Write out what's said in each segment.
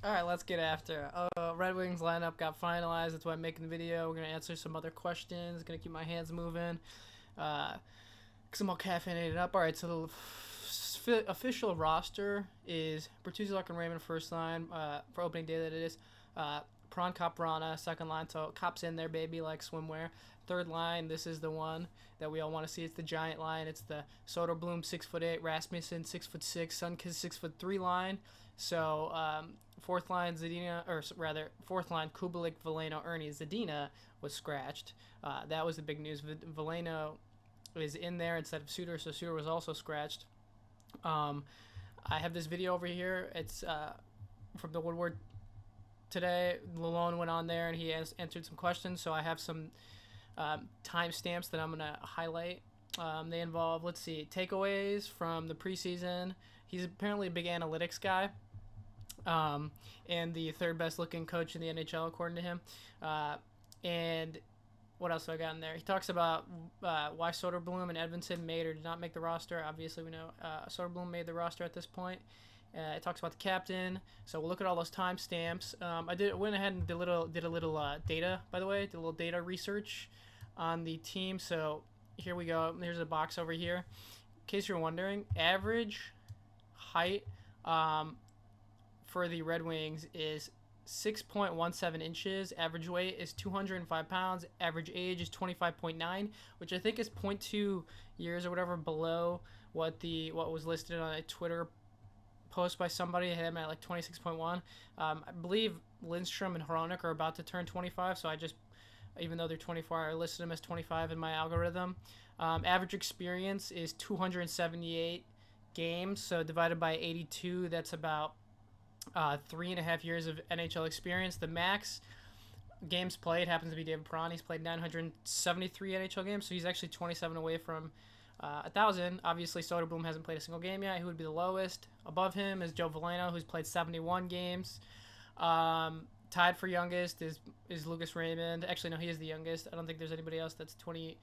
All right, let's get after it. Red Wings lineup got finalized. That's why I'm making the video. We're gonna answer some other questions. Gonna keep my hands moving. Uh, cause I'm all caffeinated up. All right, so the official roster is Bertuzzi and Raymond first line for opening day. That it is. Prawn Caprana second line. So Cop's in there, baby, like swimwear. Third line, this is the one that we all want to see. It's the giant line. It's the Soderblom 6'8", Rasmussen 6'6", Sunkiss 6'3" line. So fourth line Zadina, or rather fourth line Kubalik, Veleno, Ernie. Zadina was scratched. That was the big news. Veleno is in there instead of Suter, so Suter was also scratched. I have this video over here. It's from the Woodward today. Lalonde went on there and he has answered some questions. So I have some timestamps that I'm gonna highlight. They involve, let's see, takeaways from the preseason. He's apparently a big analytics guy. And the third best looking coach in the NHL according to him. And what else have I got in there? He talks about why Soderblom and Edvinsson made or did not make the roster. Obviously, we know Soderblom made the roster at this point. It talks about the captain. So we'll look at all those timestamps. I went ahead and did a little data, by the way, did a little data research on the team. So here we go. Here's a box over here. In case you're wondering, average height for the Red Wings is 6.17 inches. Average weight is 205 pounds. Average age is 25.9, which I think is zero point 0.2 years or whatever below what was listed on a Twitter post by somebody. I had him at like 26.1. I believe Lindstrom and Hronek are about to turn 25, so I just, even though they're 24, I listed them as 25 in my algorithm. Average experience is 278 games, so divided by 82, that's about 3.5 years of NHL experience. The max games played happens to be David Perron. He's played 973 NHL games, so he's actually 27 away from 1,000. Obviously, Soderblom hasn't played a single game yet. Who would be the lowest? Above him is Joe Veleno, who's played 71 games. Tied for youngest is Lucas Raymond. Actually, no, he is the youngest. I don't think there's anybody else that's 20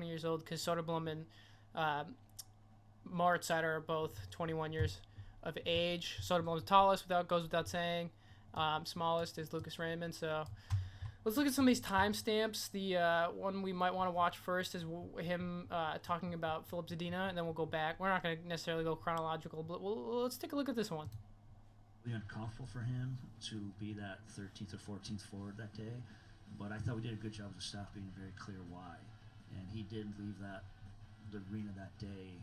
years old, because Soderblom and Moritz are both 21 years of age. Soderblom's tallest, goes without saying. Smallest is Lucas Raymond. So let's look at some of these timestamps. The one we might want to watch first is him talking about Filip Zadina, and then we'll go back. We're not going to necessarily go chronological, but let's take a look at this one. Really uncomfortable for him to be that 13th or 14th forward that day, but I thought we did a good job as a staff being very clear why. And he did leave the arena that day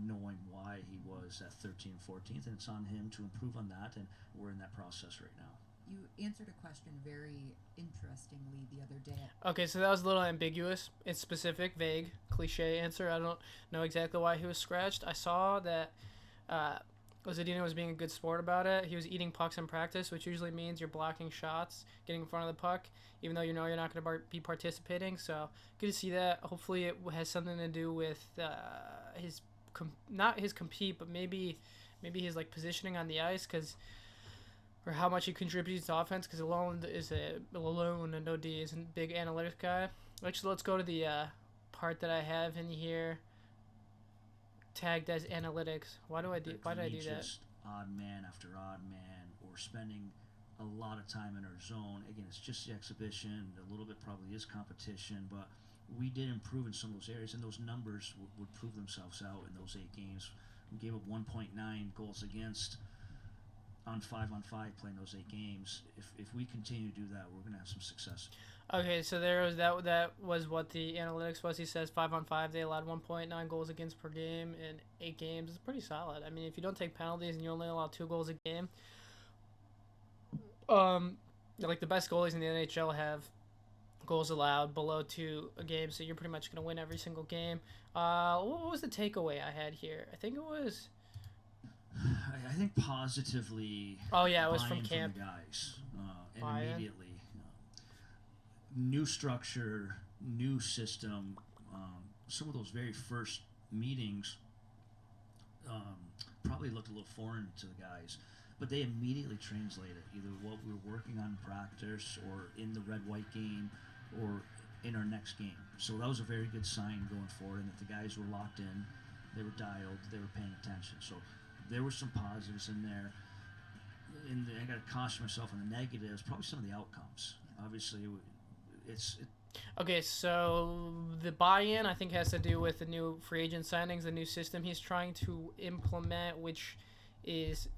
knowing why he was at 13th and 14th, and it's on him to improve on that, and we're in that process right now. You answered a question very interestingly the other day. Okay, so that was a little ambiguous. It's specific, vague, cliche answer. I don't know exactly why he was scratched. I saw that Zadina was being a good sport about it. He was eating pucks in practice, which usually means you're blocking shots, getting in front of the puck, even though you know you're not going to be participating. So good to see that. Hopefully it has something to do with his not his compete, but maybe his like positioning on the ice, or how much he contributes to offense. Because Lalonde and no D is a big analytics guy. Actually, let's go to the part that I have in here tagged as analytics. Why did I do that? Just odd man after odd man, or spending a lot of time in our zone. Again, it's just the exhibition. A little bit probably is competition, but we did improve in some of those areas, and those numbers would prove themselves out in those 8 games. We gave up 1.9 goals against on 5-on-5 playing those 8 games. If we continue to do that, we're going to have some success. Okay, so there was that was what the analytics was. He says 5-on-5 they allowed 1.9 goals against per game in 8 games. It's pretty solid. I mean, if you don't take penalties and you only allow 2 goals a game, like the best goalies in the NHL have goals allowed below 2 a game, so you're pretty much going to win every single game. What was the takeaway I had here? I think it was... I think positively... Oh, yeah, it was from camp. From the guys. And immediately. New structure, new system. Some of those very first meetings probably looked a little foreign to the guys, but they immediately translated either what we were working on in practice or in the red-white game or in our next game. So that was a very good sign going forward, and that the guys were locked in, they were dialed, they were paying attention. So there were some positives in there. I got to caution myself on the negatives. Probably some of the outcomes. Obviously, it's Okay, so the buy-in I think has to do with the new free agent signings, the new system he's trying to implement, which is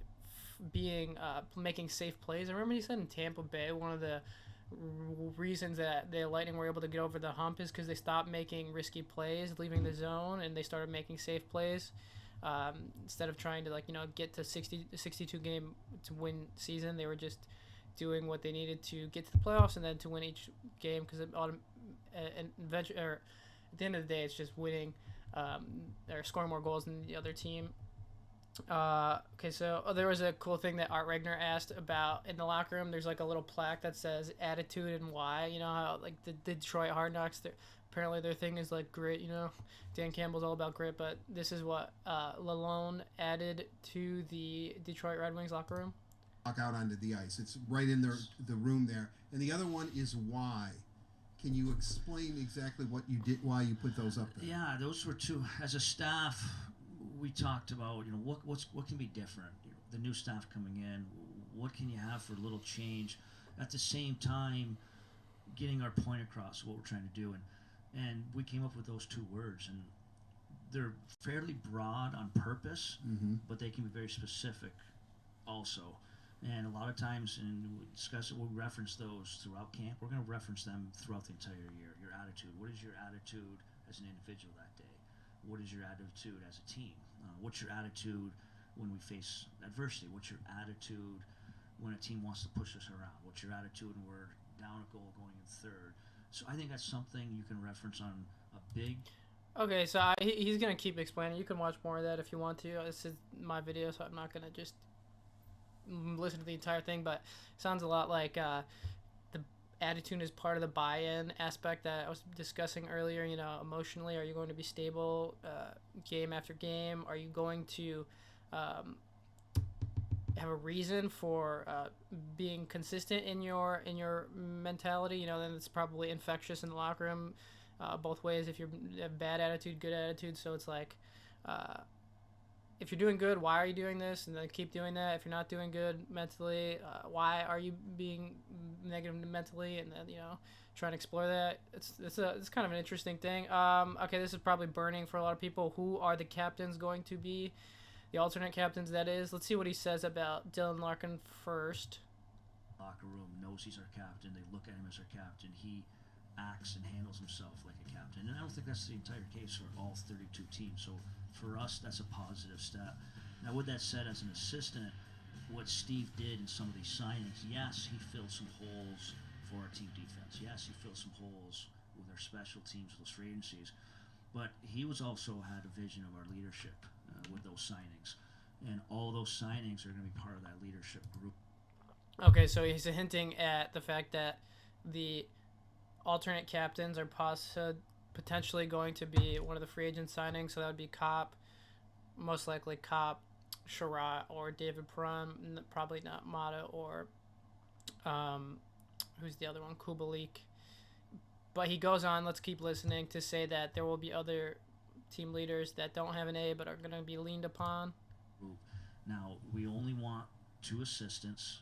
being making safe plays. I remember he said in Tampa Bay one of the reasons that the Lightning were able to get over the hump is because they stopped making risky plays, leaving the zone, and they started making safe plays. Instead of trying to get to 62 game to win season, they were just doing what they needed to get to the playoffs and then to win each game because at the end of the day, it's just winning or scoring more goals than the other team. Okay, so there was a cool thing that Art Regner asked about in the locker room. There's like a little plaque that says attitude and why. You know how like the Detroit Hard Knocks, apparently their thing is like grit. You know, Dan Campbell's all about grit, but this is what Lalonde added to the Detroit Red Wings locker room. Walk out onto the ice. It's right in the room there. And the other one is why. Can you explain exactly what you did, why you put those up there? Yeah, those were two. As a staff, we talked about what can be different. The new staff coming in, what can you have for a little change? At the same time, getting our point across what we're trying to do, and we came up with those two words, and they're fairly broad on purpose, but they can be very specific also. And a lot of times, and we discuss it, we'll reference those throughout camp. We're going to reference them throughout the entire year. Your attitude. What is your attitude as an individual that day? What is your attitude as a team? What's your attitude when we face adversity? What's your attitude when a team wants to push us around? What's your attitude when we're down a goal going in third? So I think that's something you can reference on a big... Okay, so he's going to keep explaining. You can watch more of that if you want to. This is my video, so I'm not going to just listen to the entire thing, but it sounds a lot like the attitude is part of the buy-in aspect that I was discussing earlier. You know, emotionally, are you going to be stable game after game? Are you going to have a reason for being consistent in your mentality? You know, then it's probably infectious in the locker room both ways. If you have bad attitude, good attitude, so it's like if you're doing good, why are you doing this? And then keep doing that. If you're not doing good mentally, why are you being negative mentally? And then, trying to explore that. It's kind of an interesting thing. Okay, this is probably burning for a lot of people. Who are the captains going to be? The alternate captains, that is. Let's see what he says about Dylan Larkin first. Locker room knows he's our captain. They look at him as our captain. He acts and handles himself like a captain. And I don't think that's the entire case for all 32 teams. So for us, that's a positive step. Now, with that said, as an assistant, what Steve did in some of these signings, yes, he filled some holes for our team defense. Yes, he filled some holes with our special teams, those free agencies. But he also had a vision of our leadership with those signings. And all those signings are going to be part of that leadership group. Okay, so he's hinting at the fact that the alternate captains are potentially going to be one of the free agent signings. So that would be Kopp, most likely Kopp, Sherratt, or David Perron. Probably not Mata or who's the other one? Kubalik. But he goes on, let's keep listening, to say that there will be other team leaders that don't have an A but are going to be leaned upon. Now, we only want 2 assistants,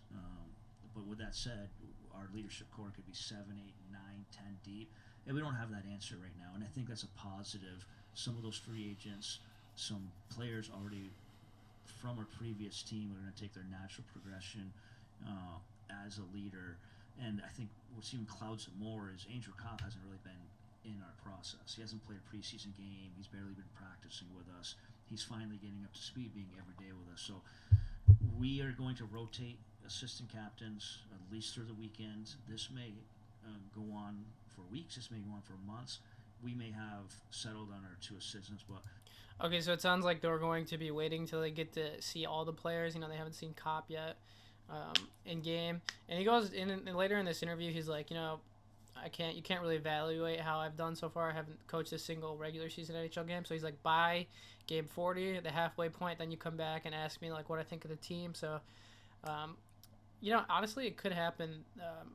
but with that said, our leadership core could be 7, 8, 9, 10 deep, and we don't have that answer right now, and I think that's a positive. Some of those free agents, some players already from our previous team are going to take their natural progression as a leader, and I think what's even clouds it more is Andrew Kopp hasn't really been in our process. He hasn't played a preseason game. He's barely been practicing with us. He's finally getting up to speed, being every day with us. So we are going to rotate assistant captains at least through the weekend. This may go on for weeks. This may go on for months. We may have settled on our 2 assistants, but... Okay, so it sounds like they're going to be waiting till they get to see all the players. They haven't seen Kopp yet in game. And he goes in later in this interview, he's like, you can't really evaluate how I've done so far. I haven't coached a single regular season NHL game. So he's like, by game 40, at the halfway point, then you come back and ask me like what I think of the team. So, honestly, it could happen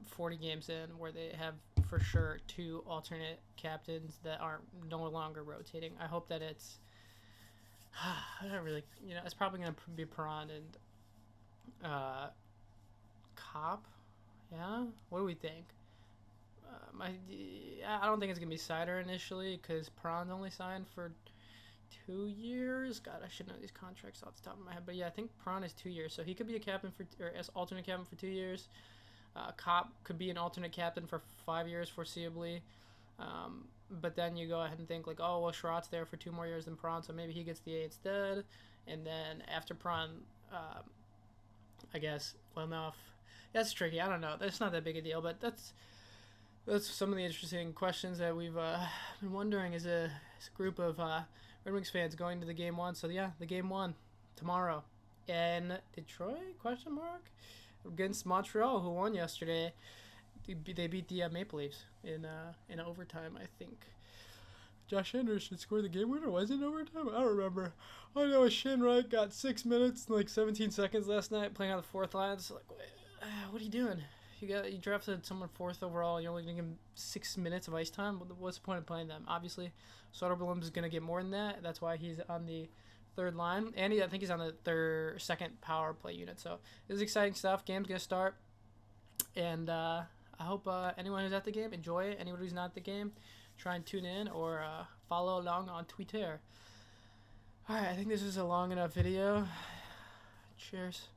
40 games in where they have for sure 2 alternate captains that aren't no longer rotating. I hope that it's, I don't really, it's probably going to be Perron and Cop. Yeah. What do we think? I don't think it's gonna be Cider initially because Prawn's only signed for 2 years. God, I should know these contracts off the top of my head, but yeah, I think Prawn is 2 years, so he could be a captain or as alternate captain for 2 years. Cop could be an alternate captain for 5 years foreseeably. But then you go ahead and think like, oh well, Sherrod's there for 2 more years than Prawn, so maybe he gets the A instead. And then after Prawn, I guess. Well, no, that's tricky. I don't know. That's not that big a deal, but that's some of the interesting questions that we've been wondering as a group of Red Wings fans going to the game 1. So yeah, the game 1 tomorrow in Detroit? Question mark against Montreal, who won yesterday. They beat the Maple Leafs in overtime, I think. Josh Anderson scored the game winner. Was it overtime? I don't remember. I know Shinwright got 6 minutes and like 17 seconds last night playing on the fourth line. It's like, what are you doing? You drafted someone 4th overall. You're only gonna give him 6 minutes of ice time. What's the point of playing them? Obviously, Soderblom is gonna get more than that. That's why he's on the 3rd line, and I think he's on the second power play unit. So this is exciting stuff. Game's gonna start, and I hope anyone who's at the game enjoy it. Anyone who's not at the game, try and tune in or follow along on Twitter. All right, I think this is a long enough video. Cheers.